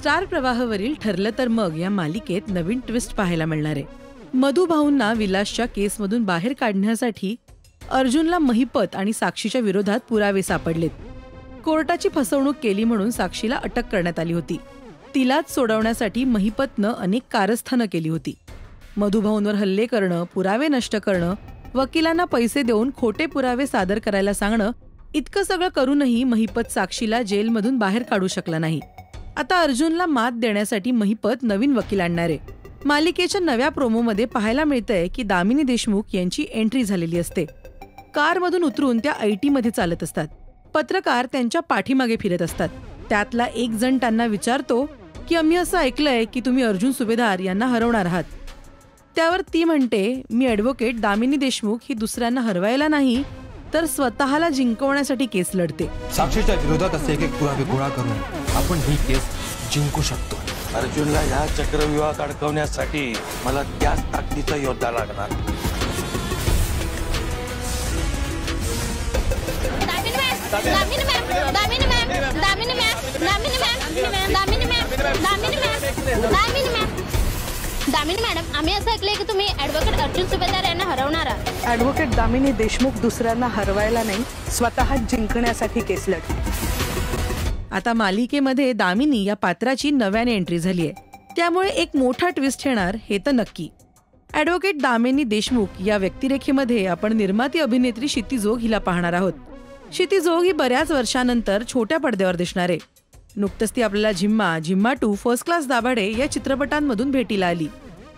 Star प्रवाहावरील ठरलं तर मग या मालिकेत नवीन ट्विस्ट पाहायला मिळणार आहे. मधू भाऊंना विलासच्या केसमधून बाहेर काढण्यासाठी अर्जुनला महिपत आणि साक्षीच्या विरोधात पुरावे सापडलेत. कोर्टाची फसवणूक केली म्हणून साक्षीला अटक करण्यात आली होती. तिलाच सोडवण्यासाठी महिपतनं अनेक कारस्थानं केली होती. मधू भाऊंवर हल्ले करणं, पुरावे नष्ट करणं, वकिलांना पैसे देऊन खोटे पुरावे सादर करायला सांगणं, इतकं सगळं करूनही महिपत साक्षीला जेलमधून बाहेर काढू शकला नाही. आता अर्जुनला मात देण्यासाठी महिपत नवीन वकील आणणार आहे. मालिकेच्या नव्या प्रोमोमध्ये पाहायला मिळतंय की दामिनी देशमुख यांची एंट्री झालेली असते. कारमधून उतरून त्या IT मध्ये चालत असतात. पत्रकार त्यांच्या पाठीमागे फिरत असतात. त्यातला एक जण त्यांना विचारतो की आम्ही असं ऐकलंय की तुम्ही अर्जुन सुभेदार यांना हरवणार आहात. त्यावर ती म्हणते, मी ॲडव्होकेट दामिनी देशमुख ही दुसऱ्यांना हरवायला नाही तर स्वतःला जिंकवण्यासाठी केस लढते. साक्षीच्या विरोधात असे एक पुरावे गोळा करून आपण ही केस जिंकू शकतो. अर्जुनला ह्या चक्रव्यूहात अडकवण्यासाठी मला त्याच ताकदीचा योद्धा लागणार. दामिनी मॅडम, आम्ही असं ऐकलंय की तुम्ही ॲडव्होकेट अर्जुन सुभेदार यांना हरवणार आहात. ॲडव्होकेट दामिनी देशमुख दुसऱ्यांना हरवायला नाही, स्वतः जिंकण्यासाठी केस लढते. आता मालिकेमध्ये दामिनी या पात्राची नव्याने एंट्री झाली आहे. त्यामुळे एक मोठा ट्विस्ट येणार हे तर नक्की. ॲडव्होकेट दामिनी देशमुख या व्यक्तिरेखेमध्ये आपण निर्माती अभिनेत्री क्षिती जोग हिला पाहणार आहोत. क्षिती जोग ही बऱ्याच वर्षानंतर छोट्या पडद्यावर दिसणार आहे. नुकतंच ती आपल्याला झिम्मा, झिम्मा 2, फर्स्ट क्लास दाभाडे या चित्रपटांमधून भेटीला आली.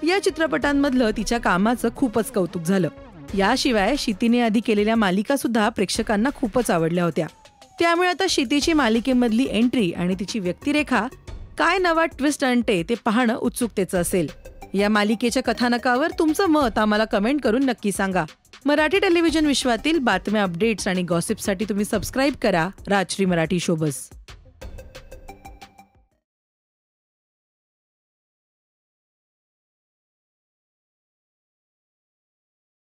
या चित्रपटांमधलं तिच्या कामाचं खूपच कौतुक झालं. याशिवाय क्षितीने आधी केलेल्या मालिका सुद्धा प्रेक्षकांना खूपच आवडल्या होत्या. त्यामुळे आता क्षितीची मालिकेमधली एंट्री आणि तिची व्यक्तिरेखा काय नवा ट्विस्ट आणते ते पाहणं उत्सुकतेचं असेल. या मालिकेच्या कथानकावर तुमचं मत आम्हाला कमेंट करून नक्की सांगा. मराठी टेलिव्हिजन विश्वातील बातम्या, अपडेट्स आणि गॉसिपसाठी तुम्ही सबस्क्राईब करा राजश्री मराठी शोबस.